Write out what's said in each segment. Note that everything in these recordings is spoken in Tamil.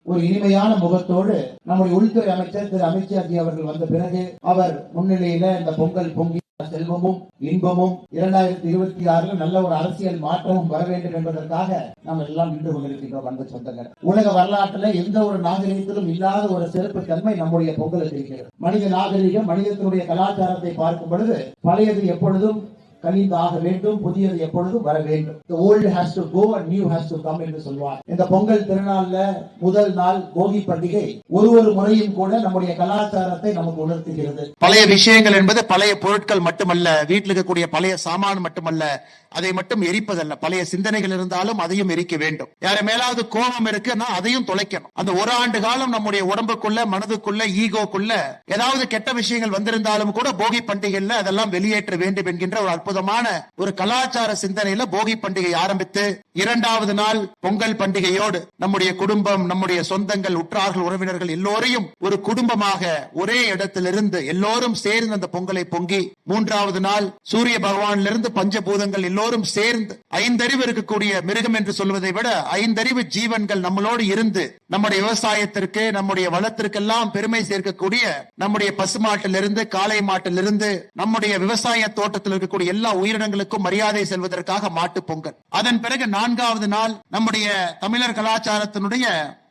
ஒரு இனிமையான முகத்தோடு நம்முடைய உள்துறை அமைச்சர் திரு அமித்ஷாஜி அவர்கள் வந்த பிறகு அவர் முன்னிலையில இந்த பொங்கல் பொங்கி செல்வமும் இன்பமும் 2026 நல்ல ஒரு அரசியல் மாற்றமும் வர வேண்டும் என்பதற்காக நாம் எல்லாம் நின்று கொண்டிருக்கின்றோம். அன்பு சொந்தங்கள், உலக வரலாற்றில் எந்த ஒரு நாகரிகத்திலும் இல்லாத ஒரு சிறப்பு தன்மை நம்முடைய பொங்கலுக்கு இருக்கிறது. மனித நாகரிகம், மனிதத்தினுடைய கலாச்சாரத்தை பார்க்கும் பொழுது பழையது எப்பொழுதும் கழிந்து ஆக வேண்டும், புதியது எப்பொழுதும் வர வேண்டும். The old has to go and new has to come என்று சொல்வார். இந்த பொங்கல் திருநாள்ல முதல் நாள் போகி பண்டிகை ஒரு முறையும் கூட நம்முடைய கலாச்சாரத்தை நமக்கு உணர்த்துகிறது. பழைய விஷயங்கள் என்பது பழைய பொருட்கள் மட்டுமல்ல, வீட்டில் இருக்கக்கூடிய பழைய சாமான் மட்டுமல்ல, அதை மட்டும் எரிப்பதல்ல. பழைய சிந்தனைகள் இருந்தாலும் அதையும் எரிக்க வேண்டும். யார மேலாவது கோபம் இருக்குன்னா அதையும் தொலைக்கணும். அந்த ஒரு ஆண்டு காலம் நம்முடைய உடம்புக்குள்ள, மனதுக்குள்ள, ஈகோக்குள்ள ஏதாவது கெட்ட விஷயங்கள் வந்திருந்தாலும் கூட போகி பண்டிகையில் அதெல்லாம் வெளியேற்ற வேண்டும் என்கின்ற ஒரு அற்புதமான ஒரு கலாச்சார சிந்தனையில போகி பண்டிகை ஆரம்பித்து 2வது நாள் பொங்கல் பண்டிகையோடு நம்முடைய குடும்பம், நம்முடைய சொந்தங்கள், உற்றார்கள், உறவினர்கள் எல்லோரையும் ஒரு குடும்பமாக ஒரே இடத்திலிருந்து எல்லோரும் சேர்ந்து அந்த பொங்கலை பொங்கி 3வது நாள் சூரிய பகவானிலிருந்து பஞ்சபூதங்கள் எல்லோரும் சேர்ந்து 5 அறிவு இருக்கக்கூடிய மிருகம் என்று சொல்வதை விட 5 அறிவு ஜீவன்கள் நம்மளோடு இருந்து நம்முடைய விவசாயத்திற்கு, நம்முடைய வளத்திற்கெல்லாம் பெருமை சேர்க்கக்கூடிய நம்முடைய பசுமாட்டிலிருந்து, காளை மாட்டிலிருந்து, நம்முடைய விவசாய தோட்டத்தில் இருக்கக்கூடிய எல்லா உயிரினங்களுக்கும் மரியாதை செல்வதற்காக மாட்டு பொங்கல். அதன் பிறகு 4வது நாள் நம்முடைய தமிழர் கலாச்சாரத்தினுடைய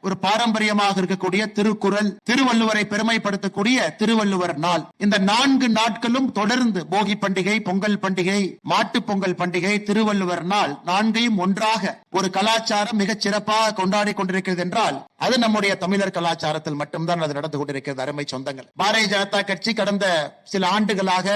ஒரு பாரம்பரியமாக இருக்கக்கூடிய திருக்குறள், திருவள்ளுவரை பெருமைப்படுத்தக்கூடிய திருவள்ளுவர் நாள். இந்த 4 நாட்களும் தொடர்ந்து போகி பண்டிகை, பொங்கல் பண்டிகை, மாட்டு பொங்கல் பண்டிகை, திருவள்ளுவர் நாள் 4ஐயும் ஒன்றாக ஒரு கலாச்சாரம் மிகச் சிறப்பாக கொண்டாடி கொண்டிருக்கிறது என்றால் அது நம்முடைய தமிழர் கலாச்சாரத்தில் மட்டும்தான் அது நடந்து கொண்டிருக்கிறது. அருமை சொந்தங்கள், பாரதிய ஜனதா கட்சி கடந்த சில ஆண்டுகளாக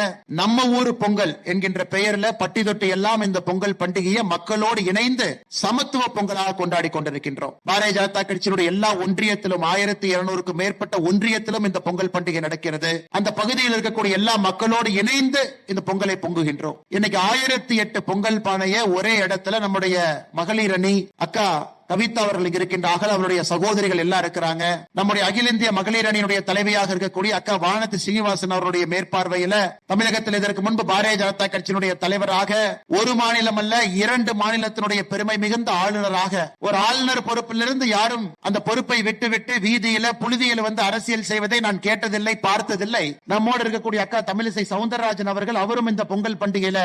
நம்ம ஊரு பொங்கல் என்கின்ற பெயர்ல பட்டி தொட்டி எல்லாம் இந்த பொங்கல் பண்டிகையை மக்களோடு இணைந்து சமத்துவ பொங்கலாக கொண்டாடி கொண்டிருக்கின்றோம். பாரதிய ஜனதா கட்சி எல்லா ஒன்றியத்திலும் 1200க்கும் மேற்பட்ட ஒன்றியத்திலும் இந்த பொங்கல் பண்டிகை நடக்கிறது. அந்த பகுதியில் இருக்கக்கூடிய எல்லா மக்களோடு இணைந்து இந்த பொங்கலை பொங்குகின்றோம். இன்னைக்கு 1008 பொங்கல் பானையை ஒரே இடத்துல நம்முடைய மகளிர் அணி அக்கா கவிதா அவர்கள் இருக்கின்றார்கள். அவருடைய சகோதரிகள் எல்லாம் இருக்கிறாங்க. நம்முடைய அகில இந்திய மகளிர் அணியினுடைய தலைவியாக இருக்கக்கூடிய அக்கா வானதி சீனிவாசன் அவருடைய மேற்பார்வையில தமிழகத்தில் இதற்கு முன்பு பாரதிய ஜனதா கட்சியினுடைய தலைவராக ஒரு மாநிலம் அல்ல 2 மாநிலத்தினுடைய பெருமை மிகுந்த ஆளுநராக, ஒரு ஆளுநர் பொறுப்பிலிருந்து யாரும் அந்த பொறுப்பை விட்டு வீதியில புழுதியில வந்து அரசியல் செய்வதை நான் கேட்டதில்லை, பார்த்ததில்லை. நம்மோடு இருக்கக்கூடிய அக்கா தமிழிசை சவுந்தரராஜன் அவர்கள், அவரும் இந்த பொங்கல் பண்டிகையில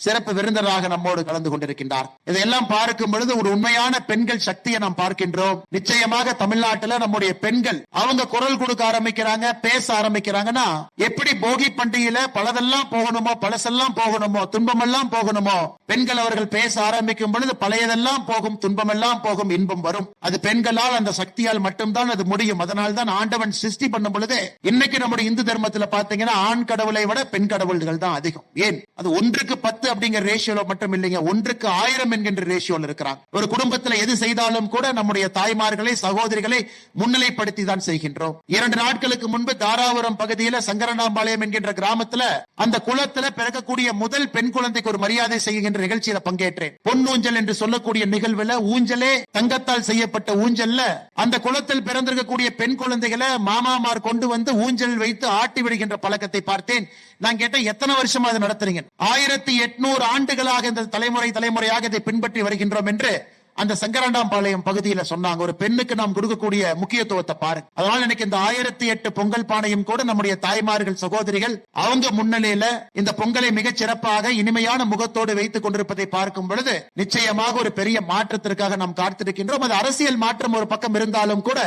சிறப்பு விருந்தராக நம்மோடு கலந்து கொண்டிருக்கின்றார். இதையெல்லாம் பார்க்கும் பொழுது ஒரு உண்மையான பெண்கள் சக்தியை நாம் பார்க்கின்றோம். நிச்சயமாக தமிழ்நாட்டில் நம்முடைய பெண்கள் அவங்க குரல் கொடுக்க ஆரம்பிக்கிறாங்க, பேச ஆரம்பிக்கிறாங்கன்னா எப்படி போகி பண்டிகையில பலதெல்லாம் போகணுமோ, பழசெல்லாம் போகணுமோ, துன்பமெல்லாம் போகணுமோ, பெண்கள் அவர்கள் பேச ஆரம்பிக்கும் பொழுது பழையதெல்லாம் போகும், துன்பமெல்லாம் போகும், இன்பம் வரும். அது பெண்களால், அந்த சக்தியால் மட்டும்தான் அது முடியும். அதனால் தான் ஆண்டவன் சிருஷ்டி பண்ணும் பொழுது இன்னைக்கு நம்முடைய இந்து தர்மத்தில் பாத்தீங்கன்னா ஆண் கடவுளை விட பெண் கடவுள்கள் தான் அதிகம். ஏன்? அது 1க்கு 10 அப்படிங்கிற ரேஷியோல மட்டும் இல்லைங்க, 1க்கு 1000 என்கின்ற ரேஷியோல இருக்கிறாங்க. ஒரு குடும்பத்தில் எது செய்தாலும் கூட நம்முடைய தாய்மார்களை, சகோதரிகளை முன்னிலைப்படுத்தி தான் செய்கின்றோம். 2 நாட்களுக்கு முன்பு தாராபுரம் பகுதியில் சங்கரனாம்பாளையம் என்கின்ற கிராமத்துல அந்த குளத்துல பிறக்கக்கூடிய முதல் பெண் குழந்தைக்கு ஒரு மரியாதை செய்கின்ற நிகழ்ச்சியில பங்கேற்றேன். பொன்னூஞ்சல் என்று சொல்லக்கூடிய நிகழ்வுல ஊஞ்சலே தங்கத்தால் செய்யப்பட்ட ஊஞ்சல்ல அந்த குளத்தில் பிறந்திருக்கக்கூடிய பெண் குழந்தைகளை மாமாமார் கொண்டு வந்து ஊஞ்சல் வைத்து ஆட்டி விடுகின்ற பழக்கத்தை பார்த்தேன். நான் கேட்டேன், எத்தனை வருஷமா அதை நடத்துறீங்க? 1800 ஆண்டுகளாக இந்த தலைமுறையாக இதை பின்பற்றி வருகின்றோம் என்று அந்த சங்கரண்டாம்பாளையம் பகுதியில சொன்னாங்க. ஒரு பெண்ணுக்கு நாம் கொடுக்கக்கூடிய முக்கியத்துவத்தை பாருங்க. அதனால எனக்கு இந்த 1008 பொங்கல் பானையும் கூட நம்முடைய தாய்மார்கள், சகோதரிகள் அவங்க முன்னிலையில இந்த பொங்கலை மிகச் சிறப்பாக இனிமையான முகத்தோடு வைத்துக் கொண்டிருப்பதை பார்க்கும் பொழுது நிச்சயமாக ஒரு பெரிய மாற்றத்திற்காக நாம் காத்திருக்கின்றோம். அது அரசியல் மாற்றம் ஒரு பக்கம் இருந்தாலும் கூட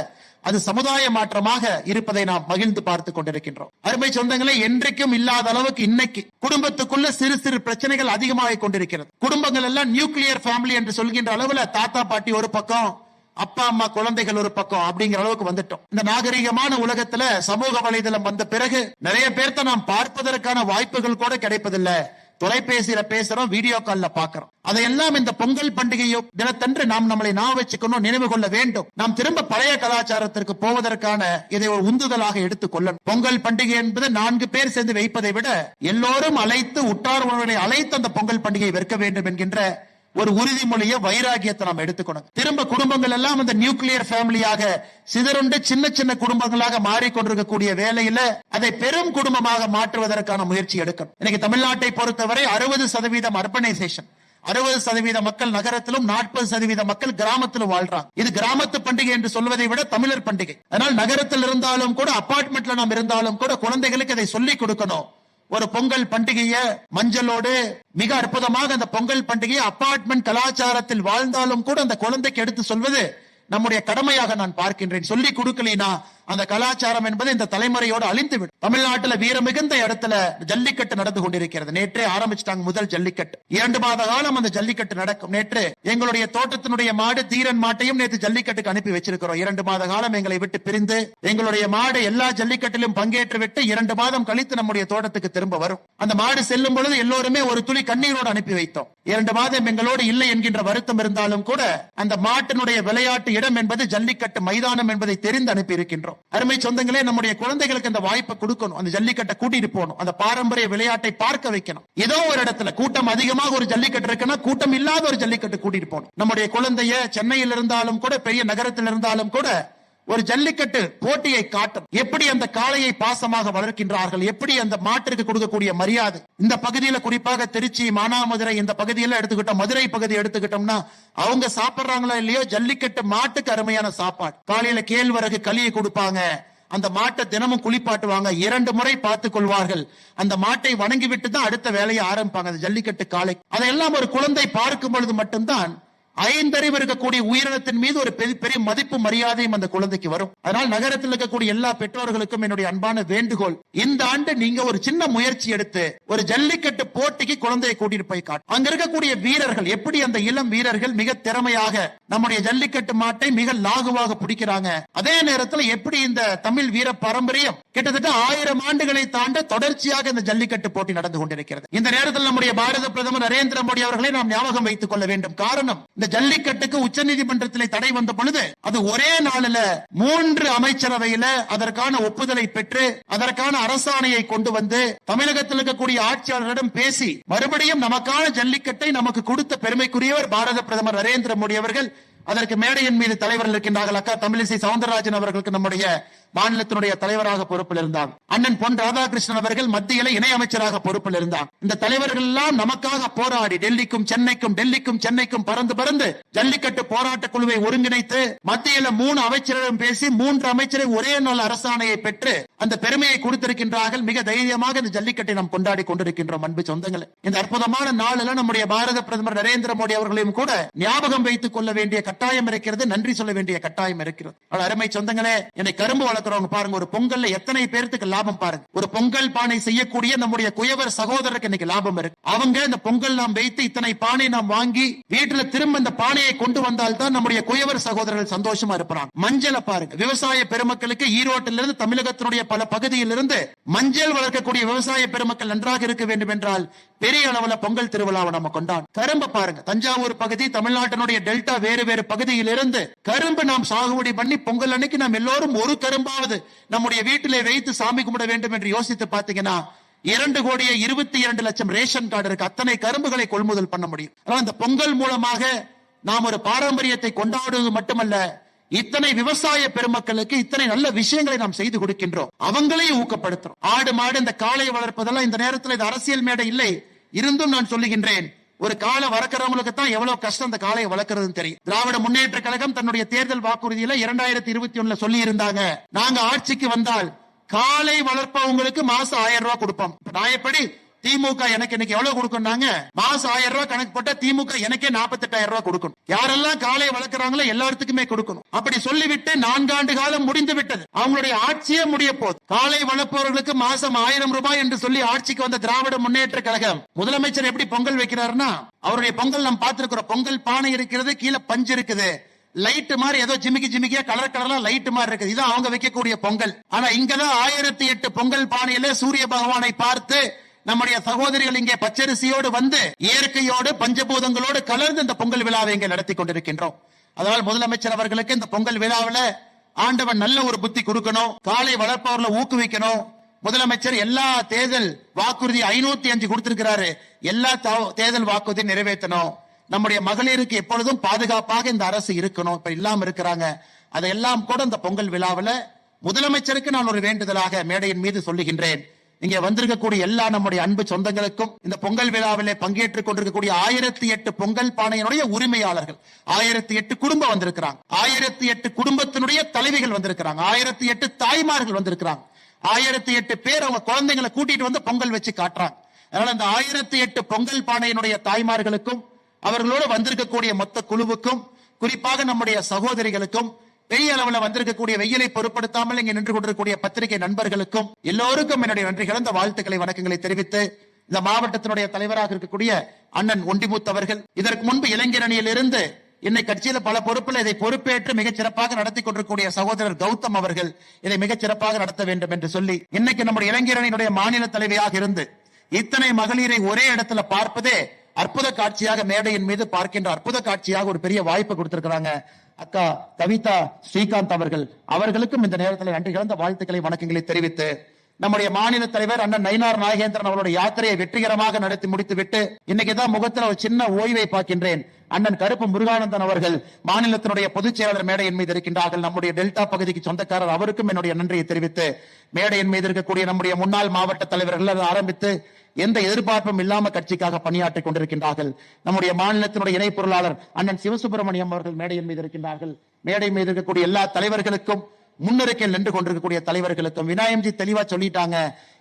அது சமுதாய மாற்றமாக இருப்பதை நாம் மகிழ்ந்து பார்த்துக் கொண்டிருக்கின்றோம். அருமை சொந்தங்களே, என்றைக்கும் இல்லாத அளவுக்கு இன்னைக்கு குடும்பத்துக்குள்ள சிறு சிறு பிரச்சனைகள் அதிகமாக கொண்டிருக்கிறது. குடும்பங்கள் எல்லாம் நியூக்ளியர் ஃபேமிலி என்று சொல்கின்ற அளவுல தாத்தா பாட்டி ஒரு பக்கம், அப்பா அம்மா குழந்தைகள் ஒரு பக்கம் அப்படிங்கிற அளவுக்கு வந்துட்டோம். இந்த நாகரிகமான உலகத்துல சமூக வலைதளம் வந்த பிறகு நிறைய பேர்த்த நாம் பார்ப்பதற்கான வாய்ப்புகள் கூட கிடைப்பதில்லை. தொலைபேசியில பேசுறோம், வீடியோ கால்ல பாக்குறோம். அதையெல்லாம் இந்த பொங்கல் பண்டிகையோ தினத்தன்று நாம் நம்மளை வச்சுக்கணும், நினைவு கொள்ள வேண்டும். நாம் திரும்ப பழைய கலாச்சாரத்திற்கு போவதற்கான இதை ஒரு உந்துதலாக எடுத்துக் கொள்ளணும். பொங்கல் பண்டிகை என்பது 4 பேர் சேர்ந்து வைப்பதை விட எல்லோரும் அழைத்து, உற்றார் உறவினர்களை அழைத்து அந்த பொங்கல் பண்டிகை வைக்க வேண்டும் என்கின்ற ஒரு உறுதிமொழியை, வைராகியத்தை நாம் எடுத்துக்கணும். திரும்ப குடும்பங்கள் எல்லாம் இந்த நியூக்ளியர் ஃபேமிலியாக சிதறுண்டு சின்ன சின்ன குடும்பங்களாக மாறிக்கொண்டிருக்கக்கூடிய வேலையில அதை பெரும் குடும்பமாக மாற்றுவதற்கான முயற்சி எடுக்கணும். இன்னைக்கு தமிழ்நாட்டை பொறுத்தவரை 60% அர்பனைசேஷன், 60% மக்கள் நகரத்திலும் 40% மக்கள் கிராமத்திலும் வாழ்றாங்க. இது கிராமத்து பண்டிகை என்று சொல்வதை விட தமிழர் பண்டிகை. அதனால் நகரத்தில் இருந்தாலும் கூட, அபார்ட்மெண்ட்ல நாம் இருந்தாலும் கூட குழந்தைகளுக்கு இதை சொல்லிக் கொடுக்கணும். ஒரு பொங்கல் பண்டிகையை மஞ்சளோடு மிக அற்புதமாக அந்த பொங்கல் பண்டிகையை அபார்ட்மெண்ட் கலாச்சாரத்தில் வாழ்ந்தாலும் கூட அந்த குழந்தைக்கு எடுத்து சொல்வது நம்முடைய கடமையாக நான் பார்க்கின்றேன். சொல்லி கொடுக்கலினா அந்த கலாச்சாரம் என்பது இந்த தலைமுறையோடு அழிந்துவிடும். தமிழ்நாட்டில் வீர மிகுந்த இடத்துல ஜல்லிக்கட்டு நடந்து கொண்டிருக்கிறது. நேற்றே ஆரம்பிச்சிட்டாங்க முதல் ஜல்லிக்கட்டு. 2 மாத காலம் அந்த ஜல்லிக்கட்டு நடக்கும். நேற்று எங்களுடைய தோட்டத்தினுடைய மாடு தீரன் மாட்டையும் நேற்று ஜல்லிக்கட்டுக்கு அனுப்பி வச்சிருக்கிறோம். 2 மாத காலம் எங்களை விட்டு பிரிந்து எங்களுடைய மாடு எல்லா ஜல்லிக்கட்டிலும் பங்கேற்று விட்டு 2 மாதம் கழித்து நம்முடைய தோட்டத்துக்கு திரும்ப வரும். அந்த மாடு செல்லும் பொழுது எல்லோருமே ஒரு துளி கண்ணீரோடு அனுப்பி வைத்தோம். 2 மாதம் எங்களோடு இல்லை என்கின்ற வருத்தம் இருந்தாலும் கூட அந்த மாட்டினுடைய விளையாட்டு இடம் என்பது ஜல்லிக்கட்டு மைதானம் என்பதை தெரிந்து அனுப்பி இருக்கின்றோம். அருமை சொந்தங்களே, நம்முடைய குழந்தைகளுக்கு அந்த வாய்ப்பை கொடுக்கணும். அந்த ஜல்லிக்கட்டை கூட்டிட்டு போகணும். அந்த பாரம்பரிய விளையாட்டை பார்க்க வைக்கணும். ஏதோ ஒரு இடத்துல கூட்டம் அதிகமாக ஒரு ஜல்லிக்கட்டு இருக்குன்னா கூட்டம் இல்லாத ஒரு ஜல்லிக்கட்டு கூட்டிட்டு போகணும். நம்முடைய குழந்தைய சென்னையில் இருந்தாலும் கூட, பெரிய நகரத்தில் இருந்தாலும் கூட ஒரு ஜல்லிக்கட்டு போட்டியை காட்டும். எப்படி அந்த காளையை பாசமாக வளர்க்கின்றார்கள், எப்படி அந்த மாட்டிற்கு கொடுக்கக்கூடிய மரியாதை. இந்த பகுதியில குறிப்பாக திருச்சி, மானாமதுரை இந்த பகுதியில எடுத்துக்கிட்டோம், மதுரை பகுதி எடுத்துக்கிட்டோம்னா அவங்க சாப்பிடுறாங்களோ இல்லையோ ஜல்லிக்கட்டு மாட்டுக்கு அருமையான சாப்பாடு. காலையில கேழ்வரகு களியை கொடுப்பாங்க. அந்த மாட்டை தினமும் குளிப்பாட்டுவாங்க. 2 முறை பார்த்துக் கொள்வார்கள். அந்த மாட்டை வணங்கிவிட்டு தான் அடுத்த வேலையை ஆரம்பிப்பாங்க. அந்த ஜல்லிக்கட்டு காளை அதையெல்லாம் ஒரு குழந்தை பார்க்கும் பொழுது மட்டும்தான் 5 அறிவு இருக்கக்கூடிய உயிரினத்தின் மீது ஒரு பெரிய மதிப்பு மரியாதையும் அந்த குழந்தைக்கு வரும். அதனால் நகரத்தில் இருக்கக்கூடிய எல்லா பெற்றோர்களுக்கும் என்னுடைய அன்பான வேண்டுகோள், இந்த ஆண்டு நீங்க ஒரு சின்ன முயற்சி எடுத்து ஒரு ஜல்லிக்கட்டு போட்டிக்கு குழந்தையை கூட்டிட்டு போய் காட்டு. அங்க இருக்கக்கூடிய வீரர்கள் எப்படி அந்த இளம் வீரர்கள் மிக திறமையாக நம்முடைய ஜல்லிக்கட்டு மாட்டை மிக லாகுவாக பிடிக்கிறாங்க. அதே நேரத்தில் எப்படி இந்த தமிழ் வீர பாரம்பரியம் கிட்டத்தட்ட 1000 ஆண்டுகளை தாண்ட தொடர்ச்சியாக இந்த ஜல்லிக்கட்டு போட்டி நடந்து கொண்டிருக்கிறது. இந்த நேரத்தில் நம்முடைய பாரத பிரதமர் நரேந்திர மோடி அவர்களை நாம் ஞாபகம் வைத்துக் கொள்ள வேண்டும். காரணம், ஜல்லிக்கட்டுக்கு உச்ச நீதிமன்றத்தில் தடை வந்த பொழுது அது ஒரே நாளில் 3 அமைச்சரவையில அதற்கான ஒப்புதலை பெற்று அதற்கான அரசாணையை கொண்டு வந்து தமிழகத்தில் இருக்கக்கூடிய ஆட்சியாளரிடம் பேசி மறுபடியும் நமக்கான ஜல்லிக்கட்டை நமக்கு கொடுத்த பெருமைக்குரியவர் பாரத பிரதமர் நரேந்திர மோடி அவர்கள். அதற்கு மேடையின் மீது தலைவர்கள் இருக்கின்றார்கள். அக்கா தமிழிசை சவுந்தரராஜன் அவர்களுக்கு நம்முடைய மாநிலத்தினுடைய தலைவராக பொறுப்பில் இருந்தார். அண்ணன் பொன் ராதாகிருஷ்ணன் அவர்கள் மத்தியில இணையமைச்சராக பொறுப்பில் இருந்தார். இந்த தலைவர்கள் எல்லாம் நமக்காக போராடி டெல்லிக்கும் சென்னைக்கும் பறந்து ஜல்லிக்கட்டு போராட்ட குழுவை ஒருங்கிணைத்து மத்தியில 3 அமைச்சரிடம் பேசி 3 அமைச்சரை ஒரே நாள் அரசாணையை பெற்று அந்த பெருமையை கொடுத்திருக்கின்றார்கள். மிக தைரியமாக இந்த ஜல்லிக்கட்டை நாம் கொண்டாடி கொண்டிருக்கின்றோம். அன்பு சொந்தங்களே, இந்த அற்புதமான நாளில் நம்முடைய பாரத பிரதமர் நரேந்திர மோடி அவர்களையும் கூட ஞாபகம் வைத்துக் கொள்ள வேண்டிய கட்டாயம் இருக்கிறது. நன்றி சொல்ல வேண்டிய கட்டாயம் இருக்கிறது. அருமை சொந்தங்களே, என்னை கரும்பு பாருங்க, ஒரு பொங்கல்ல எத்தனை பேருக்கு லாபம் பாருங்க. ஒரு பொங்கல் பானை செய்யக்கூடிய நம்முடைய குயவர் சகோதரருக்கு இன்னைக்கு லாபம் இருக்கு. அவங்க இந்த பொங்கல் நாம் வைத்து இத்தனை பானை நாம் வாங்கி வீட்டுல திரும்ப இந்த பானையை கொண்டு வந்தால் தான் நம்முடைய குயவர் சகோதரர்கள் சந்தோஷமா இருப்பாங்க. மஞ்சளை பாருங்க, விவசாய பெருமக்களுக்கு ஈரோட்டிலிருந்து தமிழகத்தினுடைய பல பகுதியிலிருந்து மஞ்சள் வளர்க்கக்கூடிய விவசாய பெருமக்கள் நன்றாக இருக்க வேண்டும் என்றால் பெரிய அளவுல பொங்கல் திருவிழாவை நம்ம கொண்டாடும். கரும்பு பாருங்க, தஞ்சாவூர் பகுதி, தமிழ்நாட்டினுடைய டெல்டா வேறு பகுதியிலிருந்து கரும்பு நாம் சாகுபடி பண்ணி பொங்கல் அன்னைக்கு நாம் எல்லோரும் ஒரு கரும்பாவது நம்முடைய வீட்டிலே வைத்து சாமி கும்பிட வேண்டும் என்று யோசித்து பாத்தீங்கன்னா 2,22,00,000 ரேஷன் கார்டு இருக்கு. அத்தனை கரும்புகளை கொள்முதல் பண்ண முடியும். இந்த பொங்கல் மூலமாக நாம் ஒரு பாரம்பரியத்தை கொண்டாடுவது மட்டுமல்ல, இத்தனை விவசாய பெருமக்களுக்கு இத்தனை நல்ல விஷயங்களை நாம் செய்து கொடுக்கின்றோம். அவங்களையும் ஊக்கப்படுத்துறோம். ஆடு மாடு இந்த காளை வளர்ப்பதெல்லாம் இந்த நேரத்தில் இது அரசியல் மேடை இல்லை. இருந்தும் நான் சொல்லுகின்றேன், ஒரு காலை வளர்க்கிறவங்களுக்கு தான் எவ்வளவு கஷ்டம் அந்த காளையை வளர்க்கறதுன்னு தெரியும். திராவிட முன்னேற்ற கழகம் தன்னுடைய தேர்தல் வாக்குறுதியில 2021 சொல்லி இருந்தாங்க, நாங்க ஆட்சிக்கு வந்தால் காளை வளர்ப்பவங்களுக்கு மாசம் 1000 ரூபாய் கொடுப்போம். நான் எப்படி திமுக எனக்கு இன்னைக்கு எவ்வளவு கொடுக்கணும்னாங்க, மாசம் 1000 ரூபாய் கணக்கு போட்டா திமுக எனக்கே 48,000 ரூபாய் கொடுக்கணும். யாரெல்லாம் காளை வளர்க்கிறாங்களோ எல்லாத்துக்குமே கொடுக்கணும். அப்படி சொல்லிவிட்டு 4 ஆண்டு காலம் முடிந்து விட்டது. அவங்களுடைய ஆட்சியே முடிய போகுது. காளை வளர்ப்பவர்களுக்கு மாசம் 1000 ரூபாய் என்று சொல்லி ஆட்சிக்கு வந்த திராவிட முன்னேற்ற கழகம் முதலமைச்சர் எப்படி பொங்கல் வைக்கிறாருன்னா, அவருடைய பொங்கல் நாம் பார்த்திருக்கிறோம். பொங்கல் பானை இருக்கிறது, கீழே பஞ்சு இருக்குது, லைட் மாதிரி ஏதோ ஜிமிக்கியா கலர்லாம் லைட் மாதிரி இருக்குது. இது அவங்க வைக்கக்கூடிய பொங்கல். ஆனா இங்கதான் 1008 பொங்கல் பானையில சூரிய பகவானை பார்த்து நம்முடைய சகோதரிகள் இங்கே பச்சரிசியோடு வந்து இயற்கையோடு பஞ்சபூதங்களோடு கலந்து இந்த பொங்கல் விழாவை இங்கே நடத்தி கொண்டிருக்கின்றோம். அதனால் முதலமைச்சர் அவர்களுக்கு இந்த பொங்கல் விழாவில் ஆண்டவன் நல்ல ஒரு புத்தி கொடுக்கணும், காளை வளர்ப்பவர்களை ஊக்குவிக்கணும். முதலமைச்சர் எல்லா தேர்தல் வாக்குறுதி 505 கொடுத்திருக்கிறாரு, எல்லா தேர்தல் வாக்குறுதி நிறைவேற்றணும். நம்முடைய மகளிருக்கு எப்பொழுதும் பாதுகாப்பாக இந்த அரசு இருக்கணும். இப்ப இல்லாம இருக்கிறாங்க. அதையெல்லாம் கூட இந்த பொங்கல் விழாவில் முதலமைச்சருக்கு நான் ஒரு வேண்டுதலாக மேடையின் மீது சொல்லுகின்றேன். இங்கே வந்திருக்கக்கூடிய எல்லா நம்முடைய அன்பு சொந்தங்களுக்கும், இந்த பொங்கல் விழாவிலே பங்கேற்றுக் கொண்டிருக்கக்கூடிய 1008 பொங்கல் பானையினுடைய உரிமையாளர்கள், 1008 குடும்பம் வந்திருக்கிறாங்க, 1008 குடும்பத்தினுடைய தலைவிகள் வந்திருக்கிறாங்க, 1008 தாய்மார்கள் வந்திருக்கிறாங்க, 1008 பேர் அவங்க குழந்தைங்களை கூட்டிட்டு வந்து பொங்கல் வச்சு காட்டுறாங்க. அதனால இந்த 1008 பொங்கல் பானையினுடைய தாய்மார்களுக்கும், அவர்களோடு வந்திருக்கக்கூடிய மொத்த குழுவுக்கும், குறிப்பாக நம்முடைய சகோதரிகளுக்கும், பெரிய அளவில் வந்திருக்கக்கூடிய வெயிலை பொருட்படுத்தாமல் இங்கே நின்று கொண்டிருக்கக்கூடிய பத்திரிகை நண்பர்களுக்கும் எல்லோருக்கும் என்னுடைய நன்றி கலந்த வாழ்த்துக்களை வணக்கங்களை தெரிவித்து, இந்த மாவட்டத்தினுடைய தலைவராக இருக்கக்கூடிய அண்ணன் ஒண்டிமுத்து அவர்கள், இதற்கு முன்பு இளைஞரணியில் இருந்து என்னை கட்சியில பல பொறுப்புல இதை பொறுப்பேற்று மிகச் சிறப்பாக நடத்தி கொண்டிருக்கக்கூடிய சகோதரர் கௌதம் அவர்கள் இதை மிகச் சிறப்பாக நடத்த வேண்டும் என்று சொல்லி, இன்னைக்கு நம்முடைய இளைஞரணியினுடைய மாநில தலைவியாக இருந்து இத்தனை மகளிரை ஒரே இடத்துல பார்ப்பதே அற்புத காட்சியாக, மேடையின் மீது பார்க்கின்ற அற்புத காட்சியாக ஒரு பெரிய வாய்ப்பு கொடுத்திருக்கிறாங்க அக்கா கவிதா ஸ்ரீகாந்த் அவர்களுக்கும் இந்த நேரத்தில் நன்றி கலந்த வாழ்த்துக்களை வணக்கங்களை தெரிவித்து, நம்முடைய மாநில தலைவர் அண்ணன் நயினார் நாகேந்திரன் அவருடைய யாத்திரையை வெற்றிகரமாக நடத்தி முடித்துவிட்டு இன்னைக்குதான் முகத்தில் ஒரு சின்ன ஓய்வை பார்க்கின்றேன். அண்ணன் கருப்பு முருகானந்தன் அவர்கள் மாநிலத்தினுடைய பொதுச் செயலாளர் மேடையின் மீது இருக்கின்றார்கள். நம்முடைய டெல்டா பகுதிக்கு சொந்தக்காரர், அவருக்கும் என்னுடைய நன்றியை தெரிவித்து, மேடையின் மீது இருக்கக்கூடிய நம்முடைய முன்னாள் மாவட்ட தலைவர்கள் ஆரம்பித்து எந்த எதிர்பார்ப்பும் இல்லாம கட்சிக்காக பணியாற்றிக் கொண்டிருக்கின்றார்கள். நம்முடைய மாநிலத்தினுடைய இணை பொருளாளர் அண்ணன் சிவசுப்பிரமணியம் அவர்கள் மேடையின் மீது இருக்கின்றார்கள். மேடை மீது இருக்கக்கூடிய எல்லா தலைவர்களுக்கும், முன்னிருக்கையில் நின்று கொண்டிருக்கக்கூடிய தலைவர்களுக்கும், விநாயகம்ஜி தெளிவா சொல்லிட்டாங்க,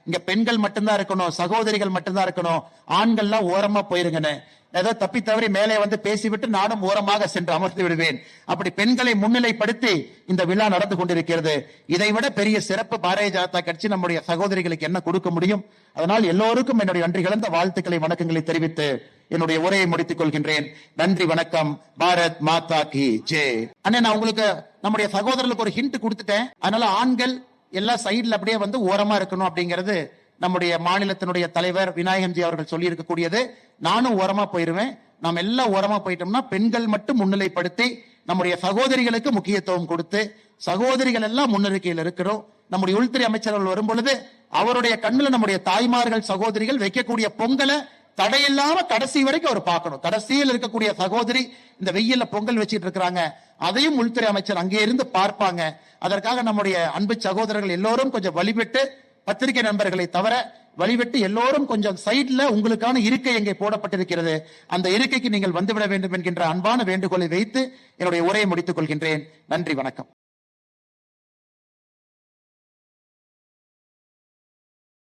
இங்க பெண்கள் மட்டும்தான் இருக்கணும், சகோதரிகள் மட்டும்தான் இருக்கணும், ஆண்கள்லாம் ஓரமா போயிருங்கன்னு. ஏதோ தப்பி தவறி மேலே வந்து பேசிவிட்டு நானும் ஓரமாக சென்று அமர்ந்து விடுவேன். அப்படி பெண்களை முன்னிலைப்படுத்தி இந்த விழா நடந்து கொண்டிருக்கிறது. இதைவிட பெரிய சிறப்பு பாரதிய ஜனதா கட்சி நம்முடைய சகோதரிகளுக்கு என்ன கொடுக்க முடியும்? அதனால் எல்லோருக்கும் என்னுடைய நன்றி கலந்த வாழ்த்துக்களை வணக்கங்களை தெரிவித்து என்னுடைய உரையை முடித்துக் கொள்கின்றேன். நன்றி, வணக்கம். பாரத் மாதா கி ஜெய். அண்ணே, நான் உங்களுக்கு நம்முடைய சகோதரர்களுக்கு ஒரு ஹிண்ட் கொடுத்துட்டேன். அதனால ஆண்கள் எல்லா சைடுல அப்படியே வந்து ஓரமா இருக்கணும் அப்படிங்கிறது நம்முடைய மாநிலத்தினுடைய தலைவர் விநாயகம்ஜி அவர்கள் சொல்லி இருக்கக்கூடியது. நானும் ஓரமா போயிருவேன். நாம் எல்லாம் ஓரமா போயிட்டோம்னா பெண்கள் மட்டும் முன்னிலைப்படுத்தி நம்முடைய சகோதரிகளுக்கு முக்கியத்துவம் கொடுத்து, சகோதரிகள் எல்லாம் முன்னிறுக்கையில் இருக்கிறோம். நம்முடைய உள்துறை அமைச்சர்கள் வரும் பொழுது அவருடைய கண்ணுல நம்முடைய தாய்மார்கள் சகோதரிகள் வைக்கக்கூடிய பொங்கலை தடையில்லாம கடைசி வரைக்கும் அவர் பார்க்கணும். கடைசியில் இருக்கக்கூடிய சகோதரி இந்த வெயில்ல பொங்கல் வச்சிட்டு இருக்கிறாங்க, அதையும் உள்துறை அமைச்சர் அங்கே இருந்து பார்ப்பாங்க. அதற்காக நம்முடைய அன்பு சகோதரர்கள் எல்லோரும் கொஞ்சம் வழிபட்டு, பத்திரிகை நண்பர்களை தவிர வழிவிட்டு எல்லோரும் கொஞ்சம் சைட்ல உங்களுக்கான இருக்கை எங்கே போடப்பட்டிருக்கிறது, அந்த இருக்கைக்கு நீங்கள் வந்துவிட வேண்டும் என்கின்ற அன்பான வேண்டுகோளை வைத்து என்னுடைய உரையை முடித்துக் கொள்கின்றேன். நன்றி, வணக்கம்.